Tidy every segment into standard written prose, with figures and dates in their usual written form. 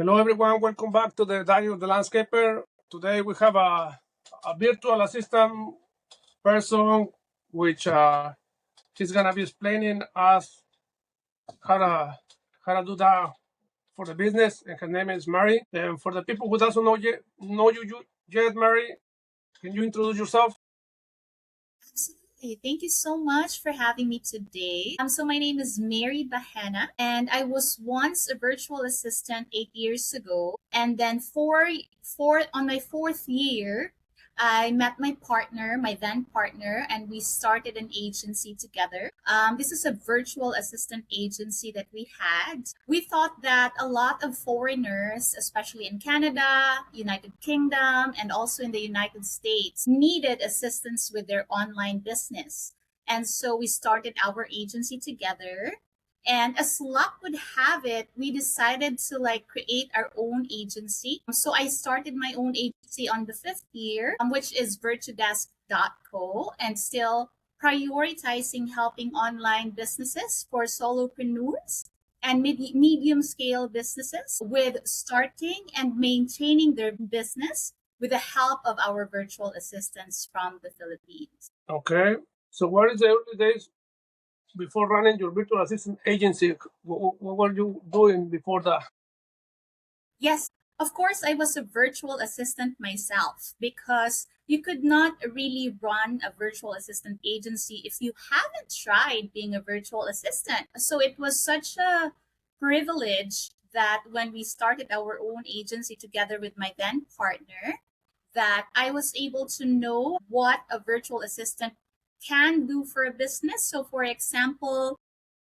Hello, everyone. Welcome back to the Diary of the Landscaper. Today we have a virtual assistant person, which she's gonna be explaining us how to do that for the business. And her name is Mary. And for the people who doesn't know you yet, Mary, can you introduce yourself? Absolutely. Thank you so much for having me today. So my name is Mary Bahena, and I was once a virtual assistant 8 years ago. And then on my fourth year, I met my partner, my then partner, and we started an agency together. This is a virtual assistant agency that we had. We thought that a lot of foreigners, especially in Canada, United Kingdom, and also in the United States, needed assistance with their online business. And so we started our agency together. And as luck would have it, we decided to create our own agency. So I started my own agency on the fifth year, which is Virtudesk.co, and still prioritizing helping online businesses for solopreneurs and medium scale businesses with starting and maintaining their business with the help of our virtual assistants from the Philippines. Okay. So what is the early days before running your virtual assistant agency? What were you doing before that? Yes, of course, I was a virtual assistant myself because you could not really run a virtual assistant agency if you haven't tried being a virtual assistant. So it was such a privilege that when we started our own agency together with my then partner, that I was able to know what a virtual assistant can do for a business. So, for example,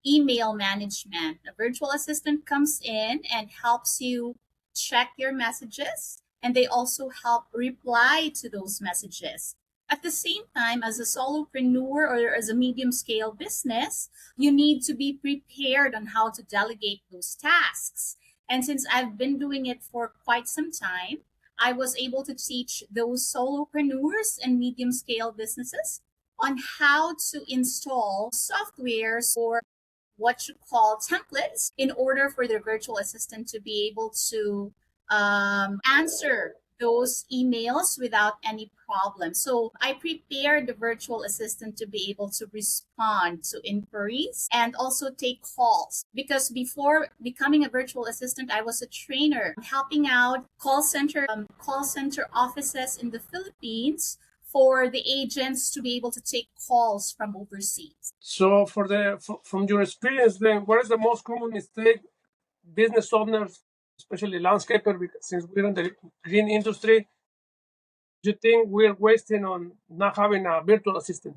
email management. A virtual assistant comes in and helps you check your messages, and they also help reply to those messages. At the same time, as a solopreneur or as a medium scale business, you need to be prepared on how to delegate those tasks. And since I've been doing it for quite some time, I was able to teach those solopreneurs and medium scale businesses on how to install softwares or what you call templates in order for the virtual assistant to be able to answer those emails without any problem. So I prepared the virtual assistant to be able to respond to inquiries and also take calls. Because before becoming a virtual assistant, I was a trainer helping out call center offices in the Philippines for the agents to be able to take calls from overseas. So, from your experience, then, what is the most common mistake business owners, especially landscaper, because since we're in the green industry, do you think we're wasting on not having a virtual assistant?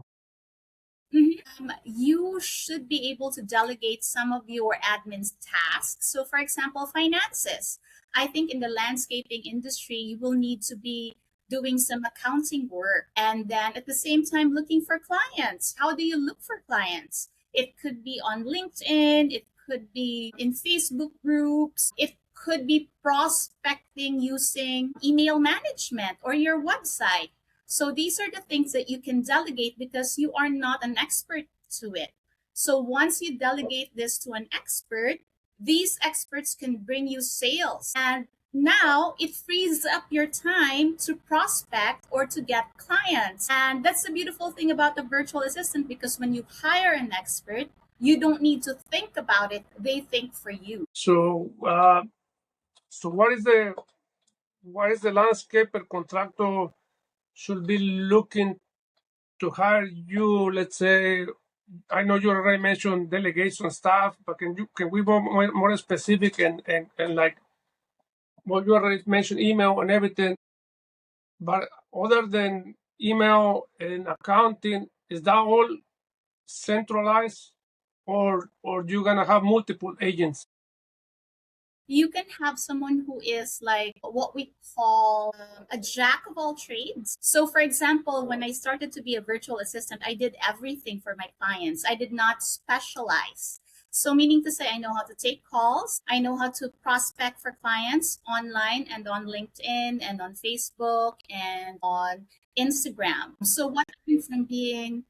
You should be able to delegate some of your admin's tasks. So, for example, finances. I think in the landscaping industry, you will need to be doing some accounting work and then at the same time looking for clients. How do you look for clients? It could be on LinkedIn, it could be in Facebook groups, it could be prospecting using email management or your website. So these are the things that you can delegate because you are not an expert to it. So once you delegate this to an expert, these experts can bring you sales. And now it frees up your time to prospect or to get clients. And that's the beautiful thing about the virtual assistant because when you hire an expert, you don't need to think about it, they think for you. So what is the landscaper contractor should be looking to hire you? Let's say, I know you already mentioned delegation stuff, but can we be more specific and like what you already mentioned, email and everything, but other than email and accounting, is that all centralized, or you gonna have multiple agents? You can have someone who is like what we call a jack of all trades. So, for example, when I started to be a virtual assistant, I did everything for my clients. I did not specialize. So, meaning to say, I know how to take calls, I know how to prospect for clients online and on LinkedIn and on Facebook and on Instagram. So, what happened from being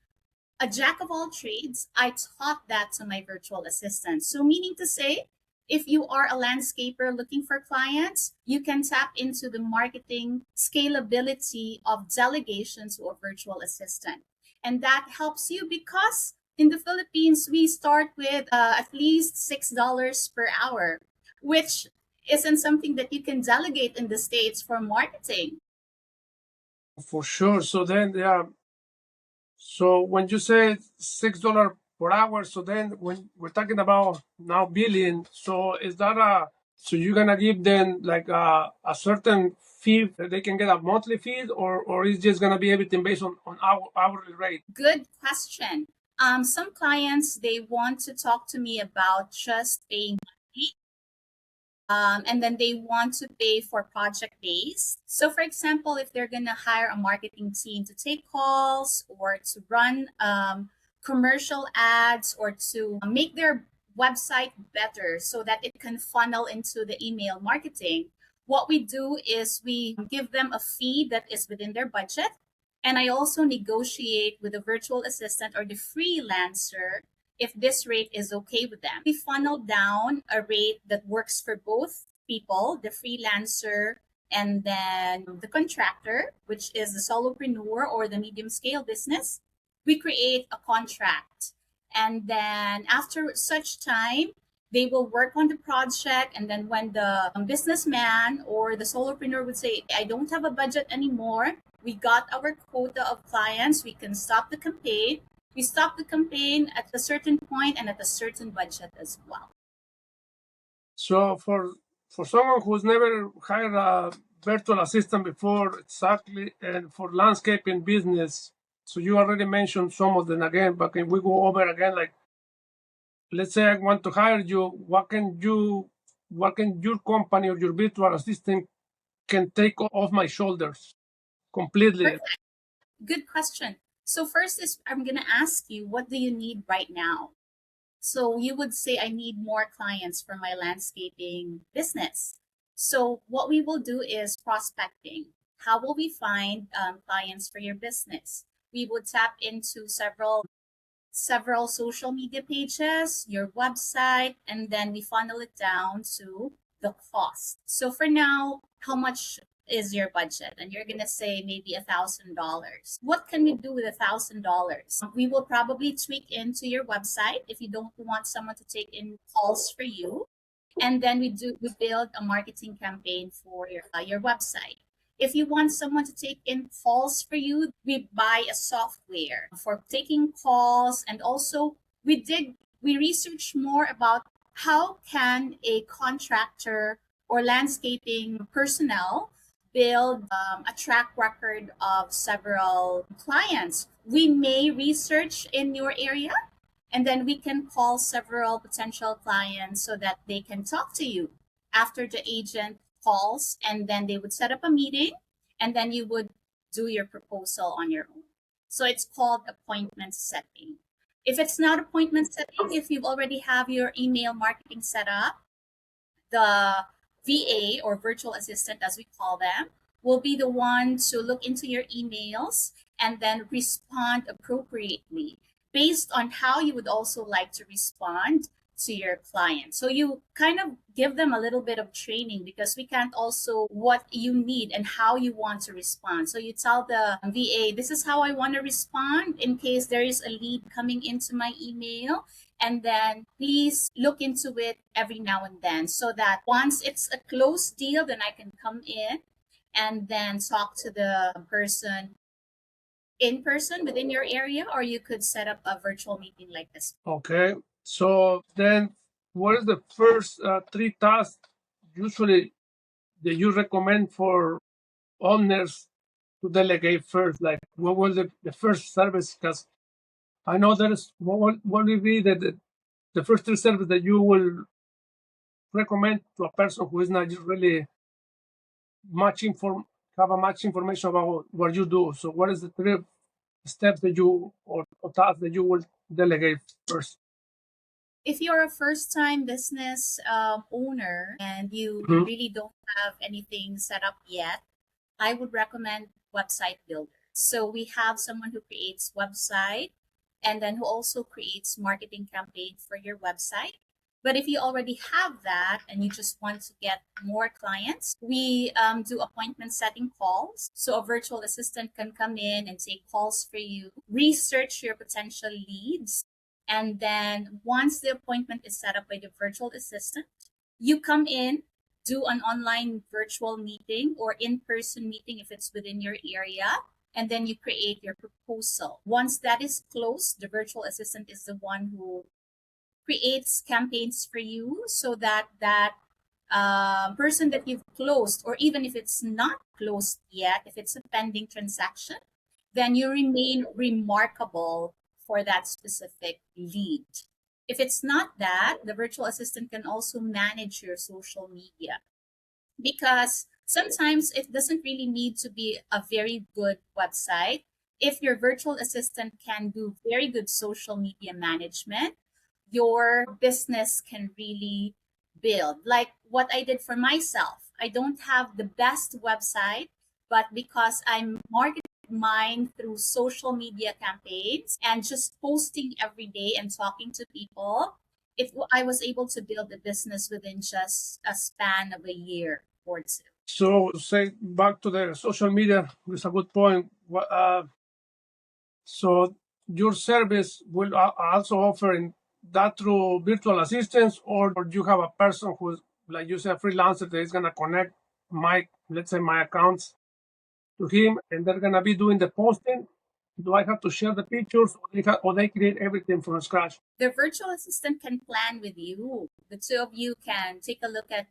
a jack of all trades, I taught that to my virtual assistant. So, meaning to say, If you are a landscaper looking for clients, you can tap into the marketing scalability of delegation to a virtual assistant. And that helps you because in the Philippines, we start with at least $6 per hour, which isn't something that you can delegate in the States for marketing. For sure. So then, yeah. So when you say $6 per hour, so then when we're talking about now billing, so is that so you're gonna give them like a certain fee that they can get a monthly fee, or is just gonna be everything based on our hourly rate? Good question. Some clients, they want to talk to me about just paying monthly, and then they want to pay for project base. So, for example, if they're going to hire a marketing team to take calls or to run commercial ads or to make their website better so that it can funnel into the email marketing, what we do is we give them a fee that is within their budget. And I also negotiate with the virtual assistant or the freelancer if this rate is okay with them. We funnel down a rate that works for both people, the freelancer and then the contractor, which is the solopreneur or the medium scale business. We create a contract. And then after such time, they will work on the project. And then when the businessman or the solopreneur would say, I don't have a budget anymore, we got our quota of clients, we can stop the campaign. We stop the campaign at a certain point and at a certain budget as well. So for someone who's never hired a virtual assistant before, exactly, and for landscaping business, so you already mentioned some of them again, but can we go over again? Like, let's say I want to hire you, what can your company or your virtual assistant can take off my shoulders completely? Perfect. Good question. So first is I'm going to ask you, what do you need right now? So you would say, I need more clients for my landscaping business. So what we will do is prospecting. How will we find clients for your business? We would tap into several social media pages, your website, and then we funnel it down to the cost. So for now, how much is your budget? And you're gonna say maybe $1,000. What can we do with $1,000? We will probably tweak into your website if you don't want someone to take in calls for you, and then we build a marketing campaign for your website. If you want someone to take in calls for you, we buy a software for taking calls, and also we research more about how can a contractor or landscaping personnel build a track record of several clients. We may research in your area, and then we can call several potential clients so that they can talk to you after the agent calls, and then they would set up a meeting, and then you would do your proposal on your own. So it's called appointment setting. If it's not appointment setting, if you already have your email marketing set up, the VA or virtual assistant, as we call them, will be the one to look into your emails and then respond appropriately based on how you would also like to respond to your client. So you kind of give them a little bit of training because we can't also what you need and how you want to respond. So you tell the VA, this is how I want to respond in case there is a lead coming into my email. And then please look into it every now and then so that once it's a closed deal, then I can come in and then talk to the person in person within your area, or you could set up a virtual meeting like this. Okay. So then, what is the first three tasks usually that you recommend for owners to delegate first? Like, what was the first service? Because I know there's what will be the first three services that you will recommend to a person who is not really much inform have a much information about what you do. So, what is the three steps that you or tasks that you will delegate first? If you're a first time business owner and you Mhm. really don't have anything set up yet, I would recommend website builder. So we have someone who creates website and then who also creates marketing campaign for your website. But if you already have that and you just want to get more clients, we do appointment setting calls. So a virtual assistant can come in and take calls for you, research your potential leads. And then once the appointment is set up by the virtual assistant, you come in, do an online virtual meeting or in-person meeting if it's within your area, and then you create your proposal. Once that is closed, the virtual assistant is the one who creates campaigns for you so that person that you've closed, or even if it's not closed yet, if it's a pending transaction, then you remain remarkable for that specific lead. If it's not that, the virtual assistant can also manage your social media, because sometimes it doesn't really need to be a very good website. If your virtual assistant can do very good social media management, your business can really build. Like what I did for myself. I don't have the best website, but because I'm marketing mine through social media campaigns and just posting every day and talking to people, if I was able to build a business within just a span of a year or two. So, say back to the social media, it's a good point. So, your service will also offer in that through virtual assistants, or you have a person who's, like you said, a freelancer that is going to connect let's say, my accounts to him, and they're going to be doing the posting. Do I have to share the pictures, or they create everything from scratch? The virtual assistant can plan with you. The two of you can take a look at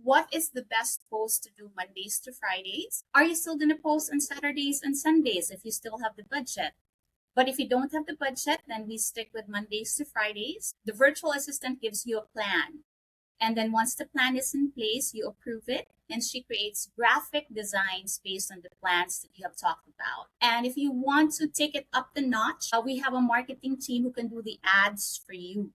what is the best post to do Mondays to Fridays. Are you still going to post on Saturdays and Sundays if you still have the budget? But if you don't have the budget, then we stick with Mondays to Fridays. The virtual assistant gives you a plan. And then once the plan is in place, you approve it, and she creates graphic designs based on the plans that you have talked about. And if you want to take it up the notch, we have a marketing team who can do the ads for you.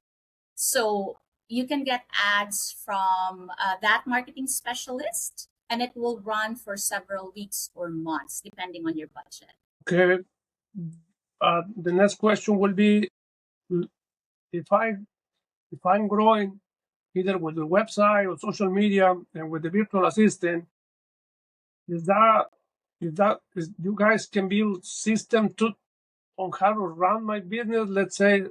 So you can get ads from that marketing specialist, and it will run for several weeks or months, depending on your budget. Okay. The next question will be, if I'm growing either with the website or social media and with the virtual assistant, is you guys can build system on how to run my business, let's say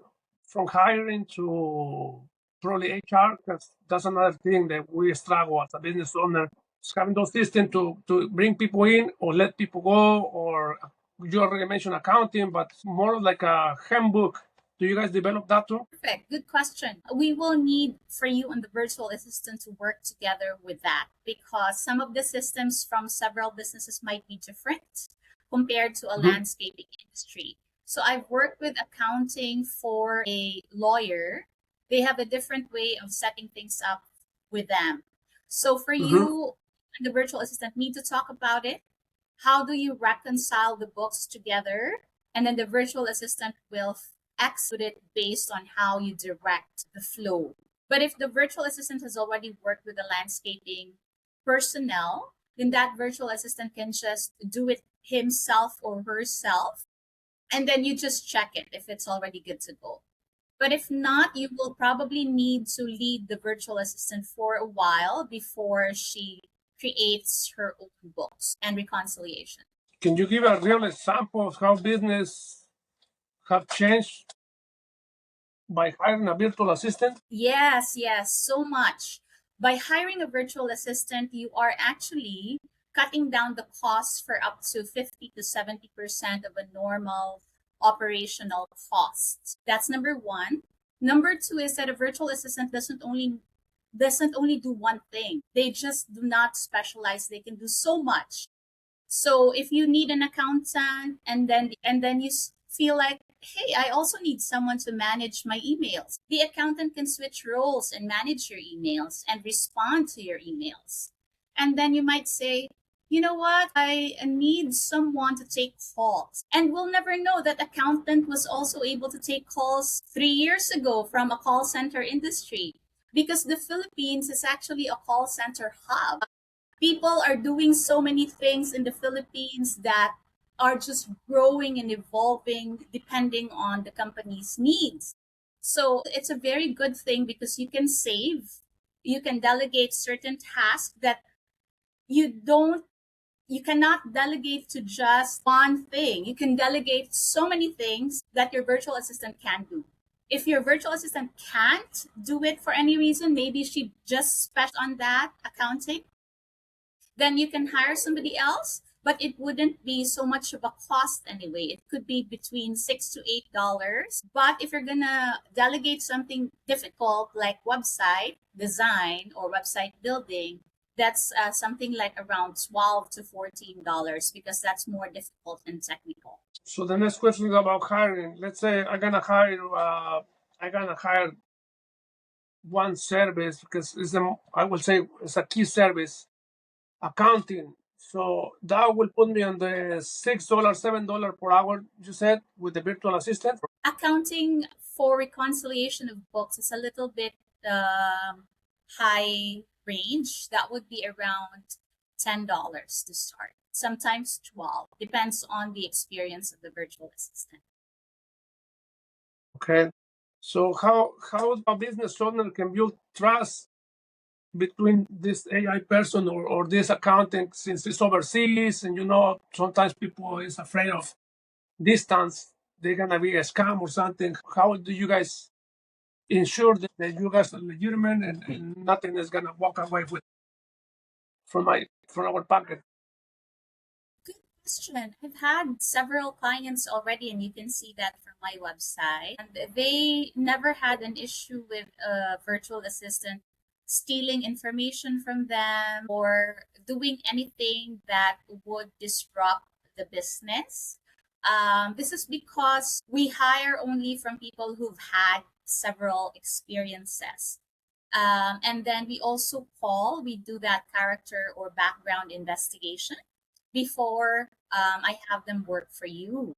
from hiring to probably HR, because that's another thing that we struggle as a business owner, is having those systems to bring people in or let people go, or you already mentioned accounting, but more like a handbook. Do you guys develop that too? Perfect. Good question. We will need for you and the virtual assistant to work together with that, because some of the systems from several businesses might be different compared to a landscaping industry. So I've worked with accounting for a lawyer. They have a different way of setting things up with them. So for you and the virtual assistant need to talk about it. How do you reconcile the books together? And then the virtual assistant will execute it based on how you direct the flow. But if the virtual assistant has already worked with the landscaping personnel, then that virtual assistant can just do it himself or herself. And then you just check it if it's already good to go. But if not, you will probably need to lead the virtual assistant for a while before she creates her own books and reconciliation. Can you give a real example of how business have changed by hiring a virtual assistant? Yes, so much. By hiring a virtual assistant, you are actually cutting down the costs for up to 50 to 70% of a normal operational cost. That's number one. Number two is that a virtual assistant doesn't only do one thing. They just do not specialize. They can do so much. So if you need an accountant, and then you feel like, hey, I also need someone to manage my emails. The accountant can switch roles and manage your emails and respond to your emails. And then you might say, you know what? I need someone to take calls. And we'll never know that accountant was also able to take calls 3 years ago from a call center industry, because the Philippines is actually a call center hub. People are doing so many things in the Philippines that are just growing and evolving depending on the company's needs. So it's a very good thing because you can save, you can delegate certain tasks that you don't you cannot delegate to just one thing. You can delegate so many things that your virtual assistant can do. If your virtual assistant can't do it for any reason, maybe she just specialized on that accounting, then you can hire somebody else, but it wouldn't be so much of a cost anyway. It could be between $6 to $8. But if you're gonna delegate something difficult like website design or website building, that's something like around $12 to $14 because that's more difficult and technical. So the next question is about hiring. Let's say I'm gonna hire one service because I will say it's a key service, accounting. So that will put me on the $6, $7 per hour, you said, with the virtual assistant. Accounting for reconciliation of books is a little bit high range. That would be around $10 to start. Sometimes 12. Depends on the experience of the virtual assistant. Okay. So how a business owner can build trust between this AI person or this accountant, since it's overseas, and sometimes people is afraid of distance, they're gonna be a scam or something. How do you guys ensure that you guys are legitimate and nothing is gonna walk away with from our pocket? Good question. I've had several clients already, and you can see that from my website. And they never had an issue with a virtual assistant stealing information from them or doing anything that would disrupt the business. This is because we hire only from people who've had several experiences. And then we do that character or background investigation before I have them work for you.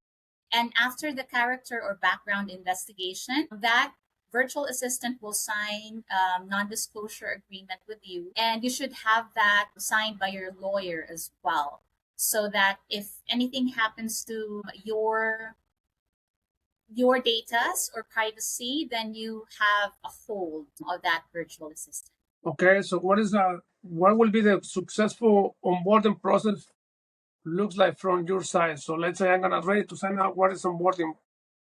And after the character or background investigation, that virtual assistant will sign non-disclosure agreement with you, and you should have that signed by your lawyer as well, so that if anything happens to your data or privacy, then you have a hold of that virtual assistant. Okay, so what will be the successful onboarding process looks like from your side? So let's say I'm gonna ready to sign up. What is onboarding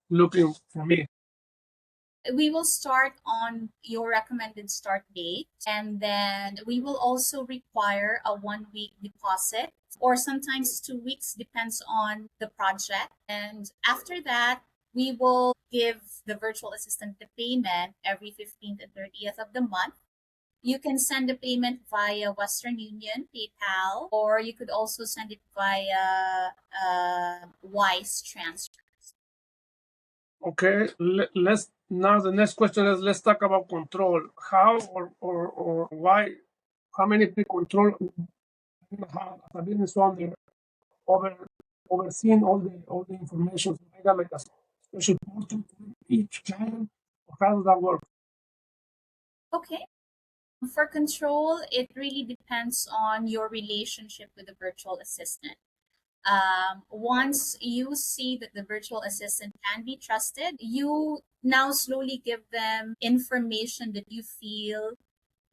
looking for me? We will start on your recommended start date, and then we will also require a 1 week deposit or sometimes 2 weeks, depends on the project. And after that, we will give the virtual assistant the payment every 15th and 30th of the month. You can send a payment via Western Union, PayPal, or you could also send it via Wise transfer. Okay, let's now the next question is, let's talk about control. How or why? How many people control have as a business owner over overseeing all the information? So I got like a special portal for each client. How does that work? Okay. For control, it really depends on your relationship with the virtual assistant. Once you see that the virtual assistant can be trusted, you now slowly give them information that you feel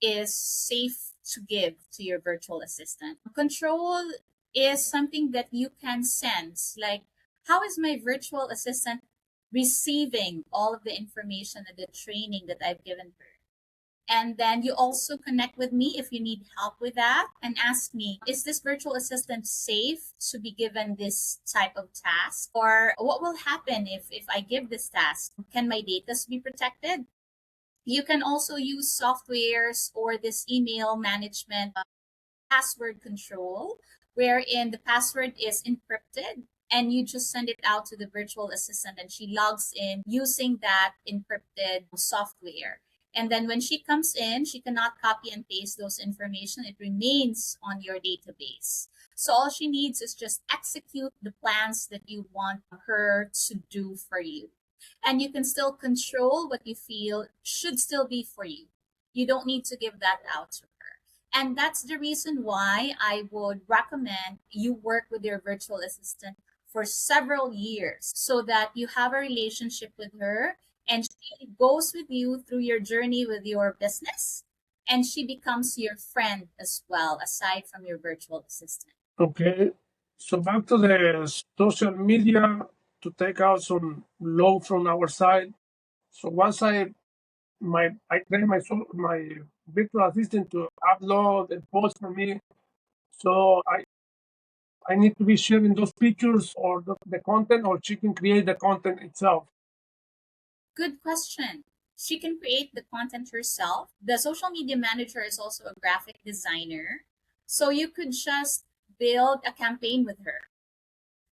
is safe to give to your virtual assistant. Control is something that you can sense, like, how is my virtual assistant receiving all of the information and the training that I've given her? And then you also connect with me if you need help with that and ask me, is this virtual assistant safe to be given this type of task? Or what will happen if I give this task? Can my data be protected? You can also use softwares or this email management password control, wherein the password is encrypted and you just send it out to the virtual assistant and she logs in using that encrypted software. And then when she comes in, she cannot copy and paste those information. It remains on your database. So all she needs is just execute the plans that you want her to do for you. And you can still control what you feel should still be for you. You don't need to give that out to her. And that's the reason why I would recommend you work with your virtual assistant for several years so that you have a relationship with her and she goes with you through your journey with your business, and she becomes your friend as well, aside from your virtual assistant. Okay. So back to the social media to take out some load from our side. So once I train my virtual assistant to upload and post for me. So I need to be sharing those pictures or the content, or she can create the content itself. Good question. She can create the content herself. The social media manager is also a graphic designer. So you could just build a campaign with her.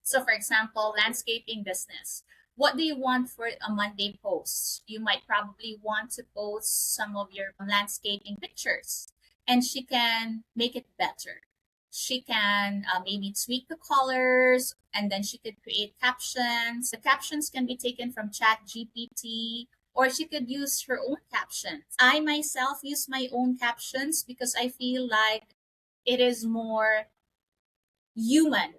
So, for example, landscaping business. What do you want for a Monday post? You might probably want to post some of your landscaping pictures, and she can make it better. She can maybe tweak the colors, and then she could create captions. The captions can be taken from Chat GPT, or she could use her own captions. I myself use my own captions because I feel like it is more human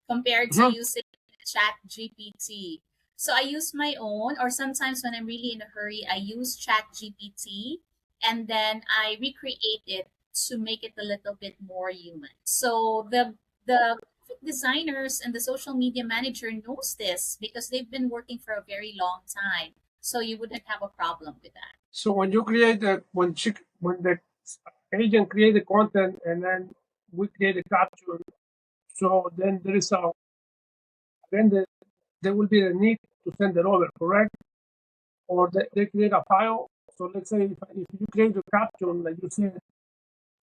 compared to Mhm. using Chat GPT. So I use my own, or sometimes when I'm really in a hurry, I use Chat GPT and then I recreate it to make it a little bit more human. So the graphic designers and the social media manager knows this because they've been working for a very long time. So you wouldn't have a problem with that. So when you create when the agent create the content and then we create a caption, so then there will be a need to send it over, correct? Or they create a file. So let's say if you create a caption, like you said,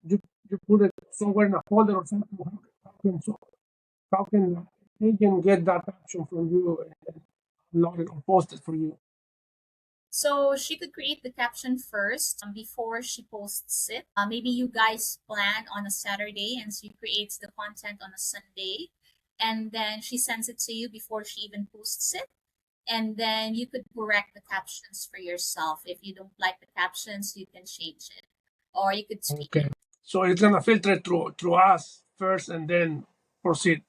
you you put it somewhere in a folder or something. How can the agent get that caption from you and load it or post it for you? So she could create the caption first before she posts it. Maybe you guys plan on a Saturday and she creates the content on a Sunday, and then she sends it to you before she even posts it. And then you could correct the captions for yourself. If you don't like the captions, you can change it or you could tweak Okay. it. So it's gonna filter through us first and then proceed.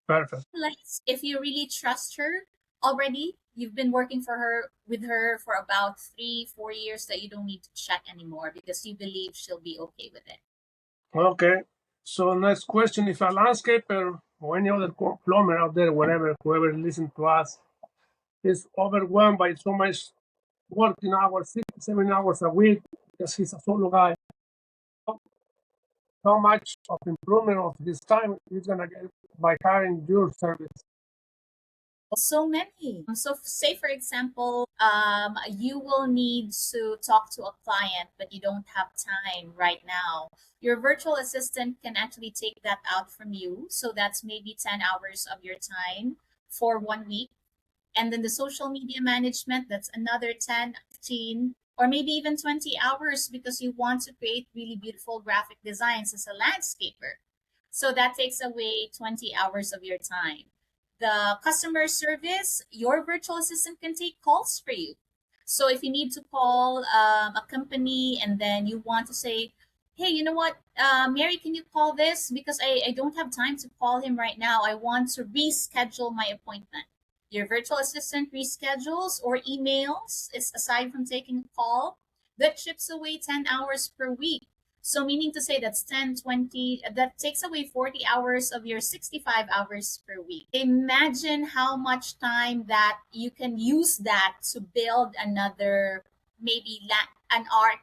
Perfect. Like if you really trust her already, you've been working for her with her for about 3, 4 years, that you don't need to check anymore because you believe she'll be okay with it. Okay. So next question: if a landscaper or any other plumber out there, whatever, whoever listens to us, is overwhelmed by so much working hours, 6 7 hours a week, because he's a solo guy, how much of improvement of his time he's gonna get by hiring your service? So many. So, say for example, you will need to talk to a client, but you don't have time right now. Your virtual assistant can actually take that out from you. So that's maybe 10 hours of your time for 1 week. And then the social media management, that's another 10, 15, or maybe even 20 hours because you want to create really beautiful graphic designs as a landscaper. So that takes away 20 hours of your time. The customer service, your virtual assistant can take calls for you. So if you need to call a company and then you want to say, hey, you know what, Mary, can you call this? Because I don't have time to call him right now. I want to reschedule my appointment. Your virtual assistant reschedules or emails, is aside from taking a call, that chips away 10 hours per week. So meaning to say that's 10, 20, that takes away 40 hours of your 65 hours per week. Imagine how much time that you can use that to build another, maybe an art,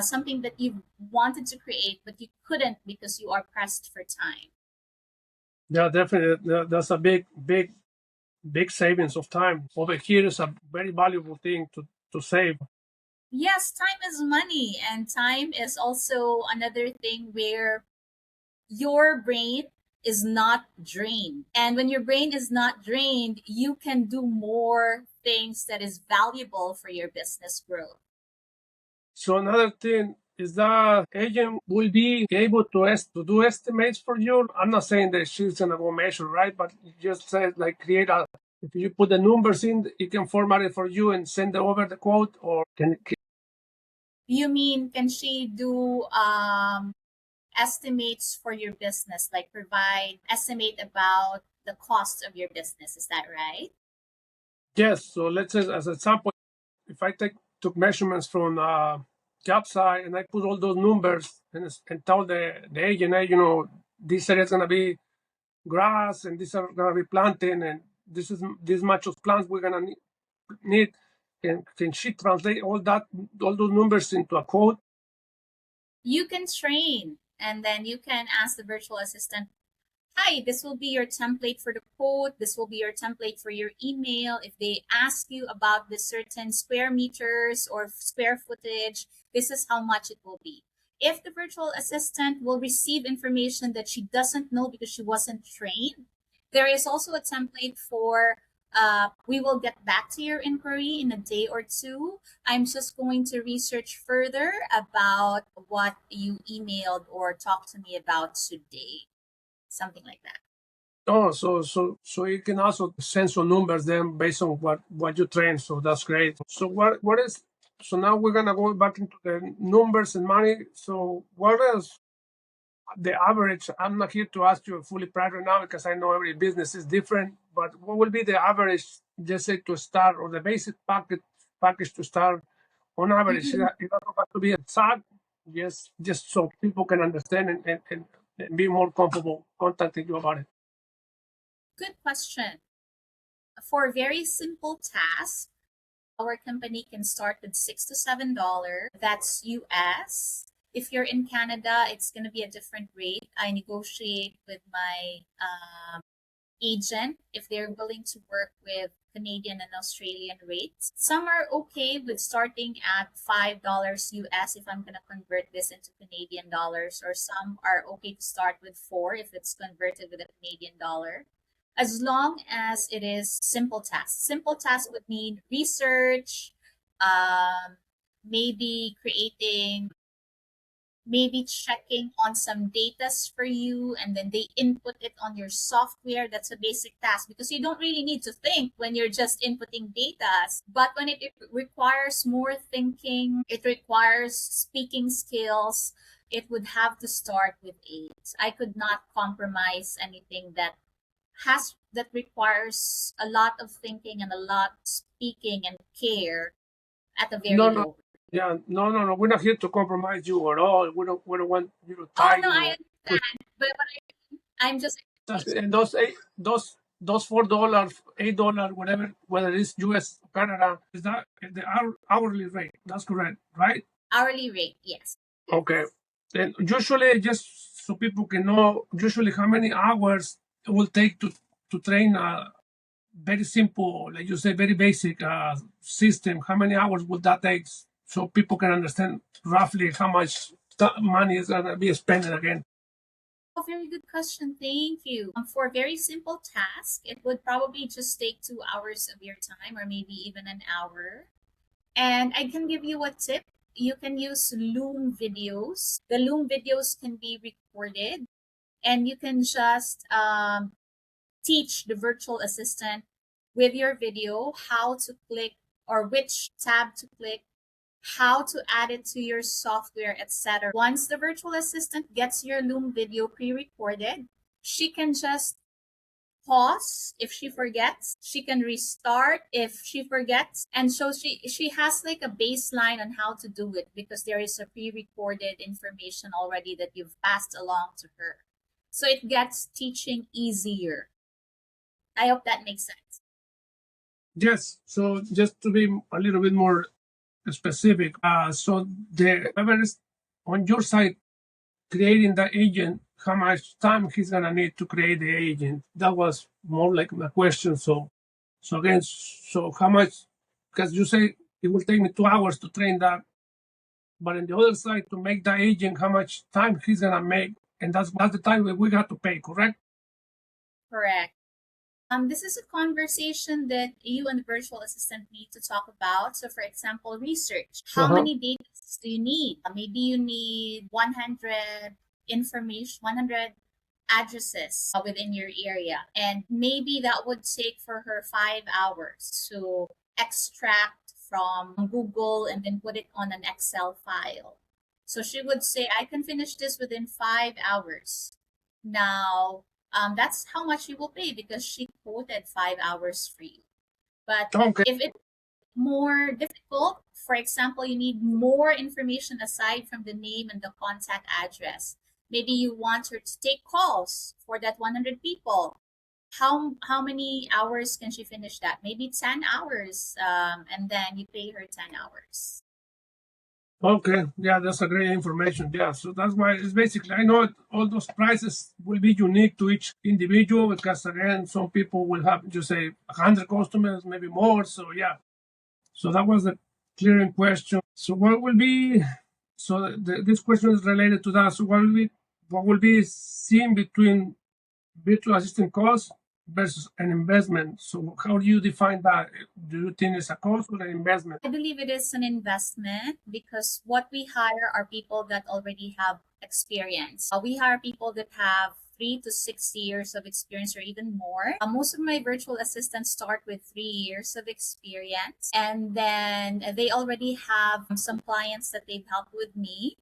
something that you wanted to create, but you couldn't because you are pressed for time. Yeah, definitely. That's a big savings of time. Over here is a very valuable thing to save. Yes, time is money, and time is also another thing where your brain is not drained. And when your brain is not drained, you can do more things that is valuable for your business growth. So another thing is that agent will be able to do estimates for you. I'm not saying that she's gonna go measure, right? But you just say like create a, if you put the numbers in, it can format it for you and send it over the quote, or can You mean, can she do estimates for your business, like provide estimate about the cost of your business? Is that right? yes. So let's say as an example. if I took measurements from job site and I put all those numbers and tell the agent, hey, this area is gonna be grass and these are gonna be planting and this much of plants we're gonna need. Can she translate all those numbers into a code? You can train, and then you can ask the virtual assistant, hi, this will be your template for the code. This will be your template for your email. If they ask you about the certain square meters or square footage, this is how much it will be. If the virtual assistant will receive information that she doesn't know because she wasn't trained, there is also a template for we will get back to your inquiry in a day or two. I'm just going to research further about what you emailed or talked to me about today. Something like that. Oh, so you can also send some numbers then based on what you train. So that's great. So what is so now we're gonna go back into the numbers and money. So what is the average? I'm not here to ask you fully private now because I know every business is different. But what will be the average, just say to start, or the basic package to start on average? Mhm. It doesn't have to be exact, just so people can understand and be more comfortable contacting you about it. Good question. For very simple tasks, our company can start with $6 to $7. That's US. If you're in Canada, it's going to be a different rate. I negotiate with my agent if they're willing to work with Canadian and Australian rates. Some are okay with starting at $5 US if I'm going to convert this into Canadian dollars, or some are okay to start with 4 if it's converted with a Canadian dollar. As long as it is simple tasks. Simple tasks would mean research, um, maybe creating, maybe checking on some datas for you, and then they input it on your software. That's a basic task because you don't really need to think when you're just inputting datas. But when it requires more thinking, it requires speaking skills, it would have to start with 8. I could not compromise anything that requires a lot of thinking and a lot of speaking and care at a very No, no, low. yeah, no. We're not here to compromise you at all. We don't want you to Oh tie no, I you. understand, but I'm just And those $4, $8, whatever, whether it's US or Canada, is that the hourly rate? That's correct, right? hourly rate. Yes. Okay. And usually, just so people can know, usually how many hours it will take to train a very simple, like you say, very basic system. How many hours would that take so people can understand roughly how much money is gonna be spent again? Oh, very good question. Thank you. For a very simple task, it would probably just take 2 hours of your time, or maybe even an hour. And I can give you a tip. You can use Loom videos. The Loom videos can be recorded, and you can just teach the virtual assistant with your video how to click or which tab to click, how to add it to your software, etc. Once the virtual assistant gets your Loom video pre-recorded, she can just pause if she forgets, she can restart if she forgets, and so she has like a baseline on how to do it because there is a pre-recorded information already that you've passed along to her. So it gets teaching easier. I hope that makes sense. Yes. So just to be a little bit more specific, so the whoever is on your side creating the agent, how much time he's gonna need to create the agent? That was more like my question. So again, so how much? Because you say it will take me 2 hours to train that, but on the other side, to make that agent, how much time he's gonna make, and that's the time that we got to pay, correct? Correct. This is a conversation that you and the virtual assistant need to talk about. So, for example, research. How Uh-huh. many data do you need? Maybe you need 100 addresses within your area. And maybe that would take for her 5 hours to extract from Google and then put it on an Excel file. So she would say, I can finish this within 5 hours. Now, that's how much you will pay because she quoted 5 hours for you. But Okay. if it more difficult. For example, you need more information aside from the name and the contact address. Maybe you want her to take calls for that 100 people. How many hours can she finish that? Maybe 10 hours, and then you pay her 10 hours. Okay, yeah, that's a great information. Yeah, so that's why it's basically, I know all those prices will be unique to each individual because, again, some people will have, just say, 100 customers, maybe more. So, yeah, so that was the clearing question. So, what will be, so this question is related to that. So, what will be seen between virtual assistant cost versus an investment? So, how do you define that? Do you think it's a cost or an investment? I believe it is an investment because what we hire are people that already have experience. We hire people that have 3 to 6 years of experience or even more. Most of my virtual assistants start with 3 years of experience, and then they already have some clients that they've helped with me.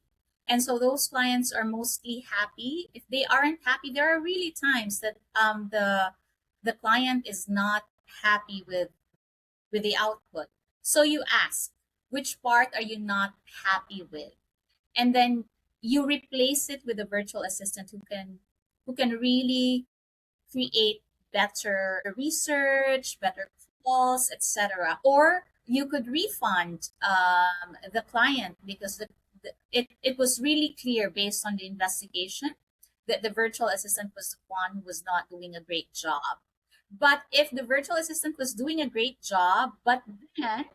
And so those clients are mostly happy. If they aren't happy, there are really times that the client is not happy with the output. So you ask, which part are you not happy with? And then you replace it with a virtual assistant who can really create better research, better calls, etc. Or you could refund the client because it was really clear based on the investigation that the virtual assistant was the one who was not doing a great job. But if the virtual assistant was doing a great job, but then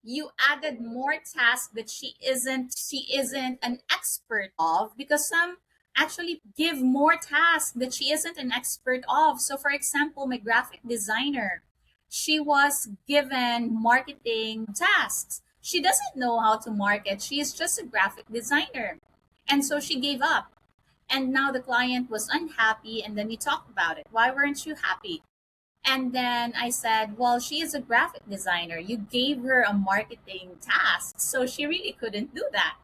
you added more tasks that she isn't an expert of, because some actually give more tasks that she isn't an expert of. So for example, my graphic designer, she was given marketing tasks. She doesn't know how to market. She is just a graphic designer. And so she gave up. And now the client was unhappy, and then we talked about it. Why weren't you happy? And then I said, well, she is a graphic designer. You gave her a marketing task, so she really couldn't do that.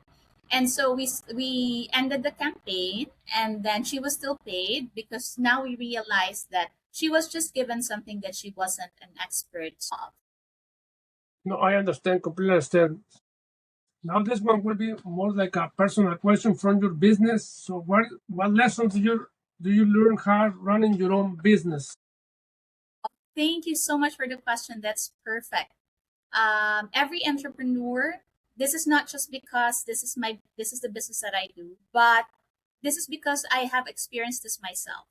And so we ended the campaign, and then she was still paid because now we realized that she was just given something that she wasn't an expert of. No, I understand, completely understand. Now this one will be more like a personal question from your business. So what lessons do you learn how running your own business? Thank you so much for the question. That's perfect. Every entrepreneur, this is not just because this is the business that I do, but this is because I have experienced this myself.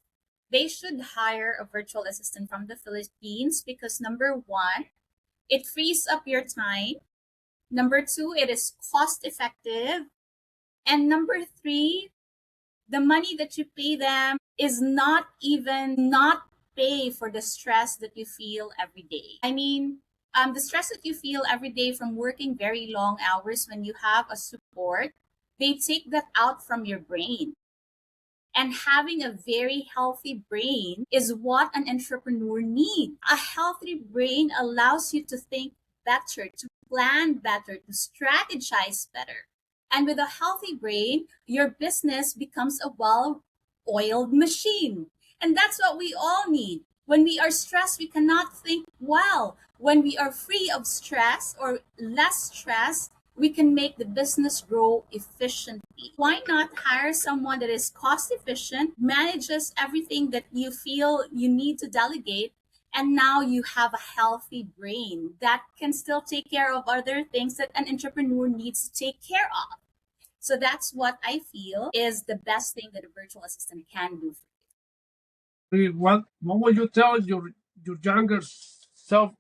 They should hire a virtual assistant from the Philippines because number one, it frees up your time. Number two, it is cost effective. And number three, the money that you pay them is not even not pay for the stress that you feel every day. I mean, the stress that you feel every day from working very long hours when you have a support, they take that out from your brain. And having a very healthy brain is what an entrepreneur needs. A healthy brain allows you to think better, to plan better, to strategize better. And with a healthy brain, your business becomes a well oiled machine. And that's what we all need. When we are stressed, we cannot think well. When we are free of stress or less stress, we can make the business grow efficiently. Why not hire someone that is cost efficient, manages everything that you feel you need to delegate, and now you have a healthy brain that can still take care of other things that an entrepreneur needs to take care of. So that's what I feel is the best thing that a virtual assistant can do. What would you tell your younger self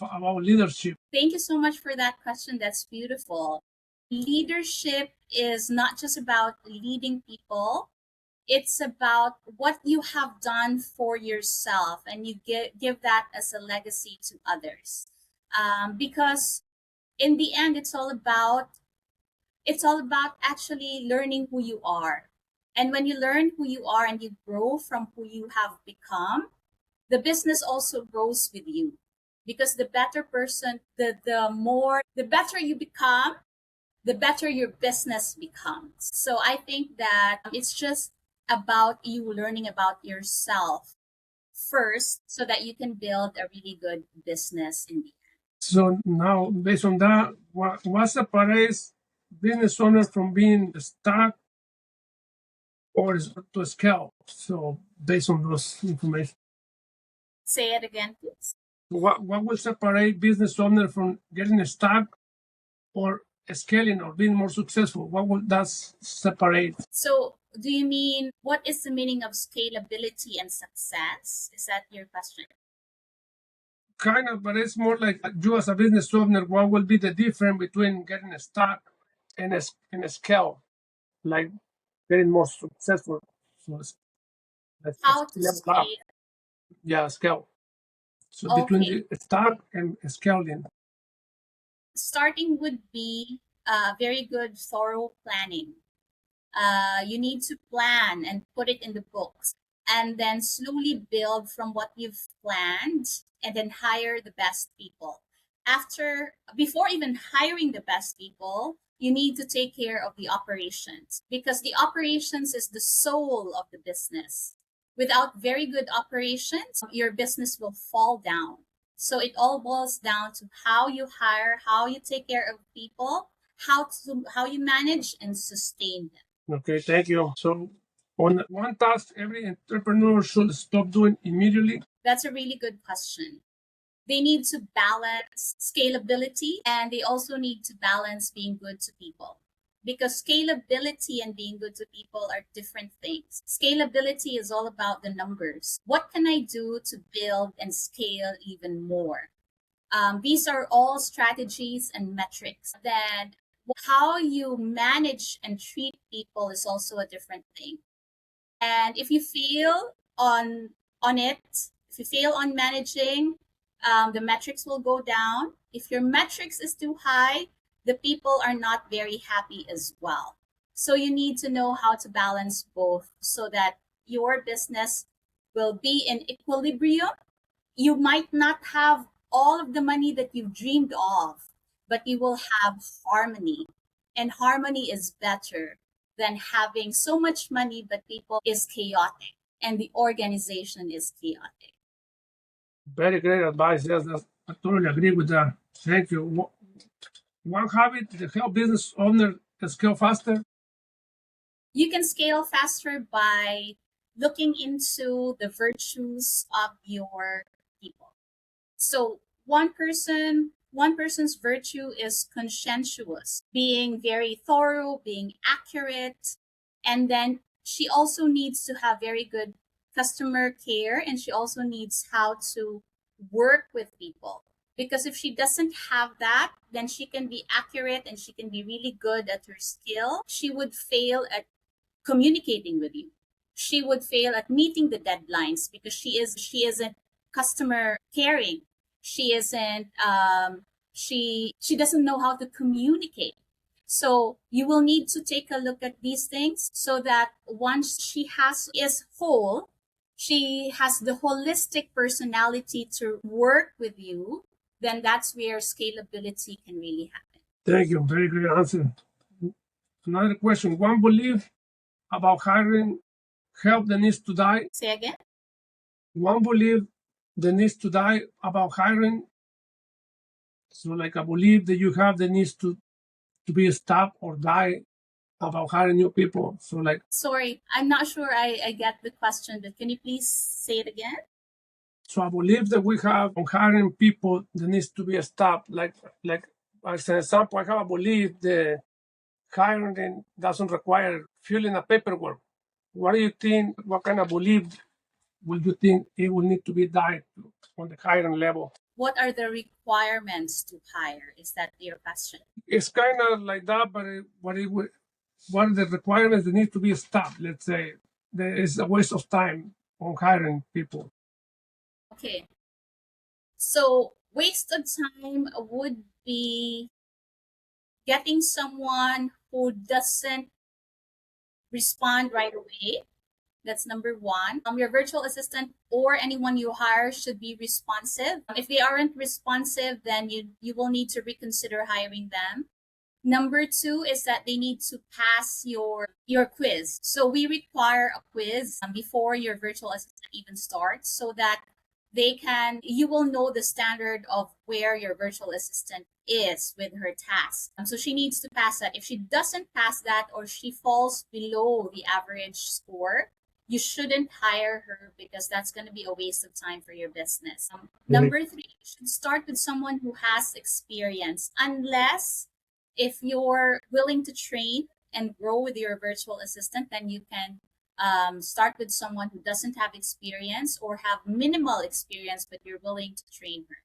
about leadership? Thank you so much for that question. That's beautiful. Leadership is not just about leading people, it's about what you have done for yourself, and you give that as a legacy to others. Because in the end, it's all about actually learning who you are. And when you learn who you are and you grow from who you have become, the business also grows with you. Because the better person, the better you become, the better your business becomes. So I think that it's just about you learning about yourself first so that you can build a really good business in the end. So now, based on that, what separates business owner from being stuck or to scale? So based on those information, Say it again, please. what will separate business owner from getting stuck or scaling or being more successful? What will that separate? So, do you mean what is the meaning of scalability and success? Is that your question? Kind of, but it's more like you as a business owner, what will be the difference between getting stuck and a scale, like getting more successful? So let's How to level up. scale? Yeah, scale. So between Okay. the stuck and scaling. Starting would be very good thorough planning. You need to plan and put it in the books, and then slowly build from what you've planned, and then hire the best people. Before even hiring the best people, you need to take care of the operations, because the operations is the soul of the business. Without very good operations, your business will fall down. So it all boils down to how you hire, how you take care of people, how you manage and sustain them. Okay, thank you. So on one task every entrepreneur should stop doing immediately. That's a really good question. They need to balance scalability, and they also need to balance being good to people. Because scalability and being good to people are different things. Scalability is all about the numbers. What can I do to build and scale even more? These are all strategies and metrics. Then, how you manage and treat people is also a different thing. And if you fail on it, if you fail on managing, the metrics will go down. If your metrics is too high, the people are not very happy as well. So you need to know how to balance both so that your business will be in equilibrium. You might not have all of the money that you've dreamed of, but you will have harmony. And harmony is better than having so much money, but people is chaotic and the organization is chaotic. Very great advice. Yes, I totally agree with that. Thank you. One habit to help business owner scale faster. You can scale faster by looking into the virtues of your people. So one person's virtue is conscientious, being very thorough, being accurate, and then she also needs to have very good customer care, and she also needs how to work with people. Because if she doesn't have that, then she can be accurate and she can be really good at her skill. She would fail at communicating with you. She would fail at meeting the deadlines because she isn't customer caring. She isn't she doesn't know how to communicate. So you will need to take a look at these things so that once she has is whole, she has the holistic personality to work with you, then that's where scalability can really happen. Thank you. Very great answer. Another question. One belief about hiring help that needs to die. Say again. One belief that needs to die about hiring. So like a belief that you have that needs to be stopped or die about hiring new people. So like, Sorry, I'm not sure I get the question, but can you please say it again? so a belief that we have on hiring people that needs to be stopped. Like as an example, I have a belief that hiring doesn't require filling a paperwork. What do you think? What kind of belief will you think it will need to be died on the hiring level? What are the requirements to hire? Is that your question? It's kind of like that, but what are the requirements that need to be stopped? Let's say there is a waste of time on hiring people. Okay. So waste of time would be getting someone who doesn't respond right away. That's number one. Your virtual assistant or anyone you hire should be responsive. If they aren't responsive, then you will need to reconsider hiring them. Number two is that they need to pass your quiz. So we require a quiz before your virtual assistant even starts so that you will know the standard of where your virtual assistant is with her task. So she needs to pass that. If she doesn't pass that or she falls below the average score, you shouldn't hire her because that's going to be a waste of time for your business. Great. Number three, you should start with someone who has experience, unless if you're willing to train and grow with your virtual assistant, then you can start with someone who doesn't have experience or have minimal experience, but you're willing to train her.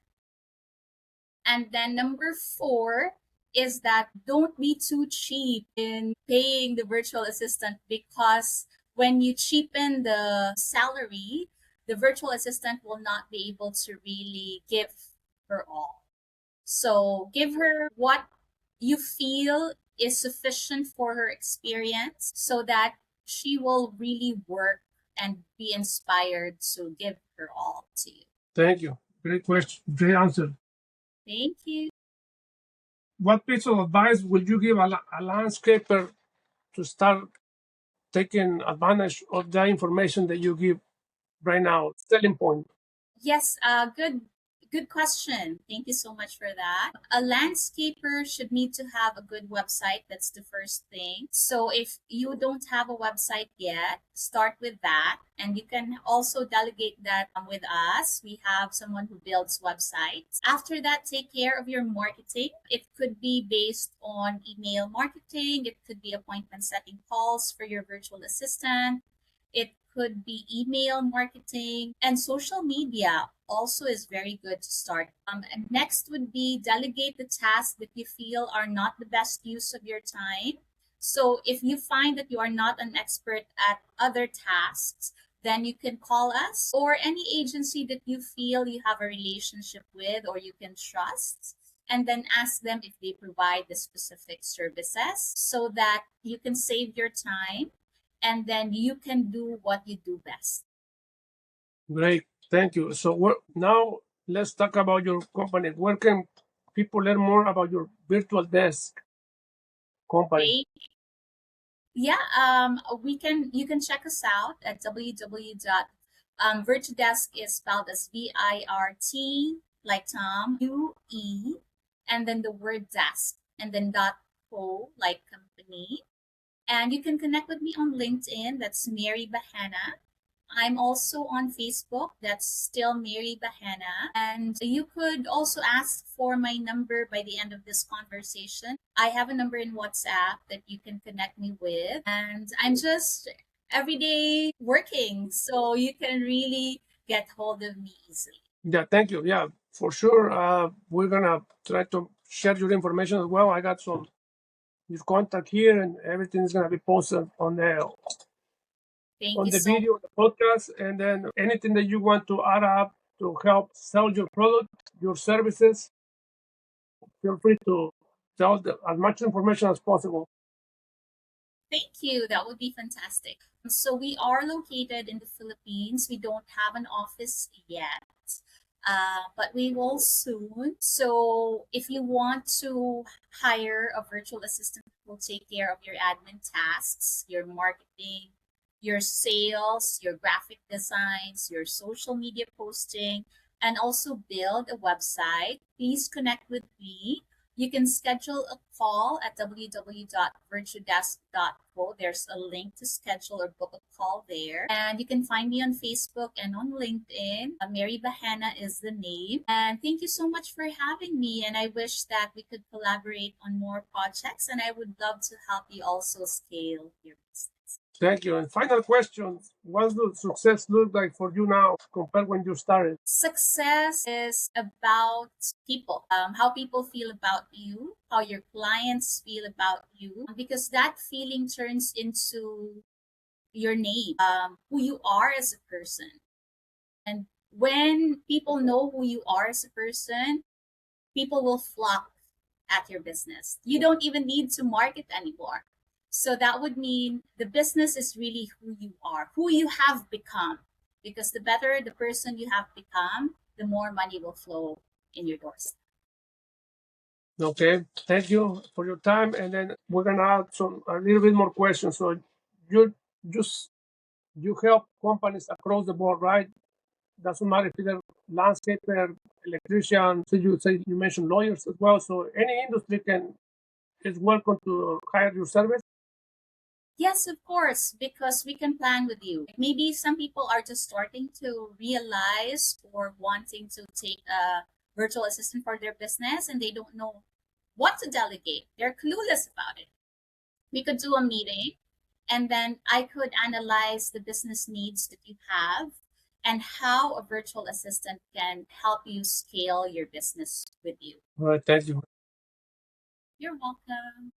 And then number four is that don't be too cheap in paying the virtual assistant, because when you cheapen the salary, the virtual assistant will not be able to really give her all. So give her what you feel is sufficient for her experience so that she will really work and be inspired to give her all to you. Thank you. Great question. Great answer. Thank you. What piece of advice would you give a landscaper to start taking advantage of the information that you give right now? Selling point. Yes, good question. Thank you so much for that. A landscaper should need to have a good website. That's the first thing. So if you don't have a website yet, start with that. And you can also delegate that with us. We have someone who builds websites. After that, take care of your marketing. It could be based on email marketing. It could be appointment setting calls for your virtual assistant. It could be email marketing, and social media also is very good to start. And next would be delegate the tasks that you feel are not the best use of your time. So if you find that you are not an expert at other tasks, then you can call us or any agency that you feel you have a relationship with or you can trust, and then ask them if they provide the specific services so that you can save your time and then you can do what you do best. Great. Thank you. So now let's talk about your company. Where can people learn more about your virtual desk company? They, yeah, you can check us out at www. Virtudesk is spelled as VIRT, like Tom, UE, and then the word desk, and then .co, like company. And you can connect with me on LinkedIn. That's Mary Bahena. I'm also on Facebook. That's still Mary Bahena. And you could also ask for my number by the end of this conversation. I have a number in WhatsApp that you can connect me with. And I'm just every day working. So you can really get hold of me easily. Yeah, thank you. Yeah, for sure. We're gonna try to share your information as well. I got your contact here, and everything is gonna be posted on Thank you the so much. video, the podcast, and then anything that you want to add up to help sell your product, your services. Feel free to tell as much information as possible. Thank you. That would be fantastic. So we are located in the Philippines. We don't have an office yet, but we will soon. So if you want to hire a virtual assistant who will take care of your admin tasks, your marketing, your sales, your graphic designs, your social media posting, and also build a website, please connect with me. You can schedule a call at www.virtudesk.co. There's a link to schedule or book a call there. And you can find me on Facebook and on LinkedIn. Mary Bahena is the name. And thank you so much for having me. And I wish that we could collaborate on more projects. And I would love to help you also scale your business. Thank you. And final question: what does success look like for you now compared when you started? Success is about people, how people feel about you, how your clients feel about you, because that feeling turns into your name, who you are as a person. And when people know who you are as a person, people will flock at your business. You don't even need to market anymore. So that would mean the business is really who you are, who you have become. Because the better the person you have become, the more money will flow in your doors. Okay, thank you for your time. And then we're gonna add a little bit more questions. So you just you help companies across the board, right? Doesn't matter if they're landscaper, electrician. So you mentioned lawyers as well. So any industry is welcome to hire your service. Yes, of course, because we can plan with you. Maybe some people are just starting to realize or wanting to take a virtual assistant for their business and they don't know what to delegate. They're clueless about it. We could do a meeting and then I could analyze the business needs that you have and how a virtual assistant can help you scale your business with you. All right, thank you. You're welcome.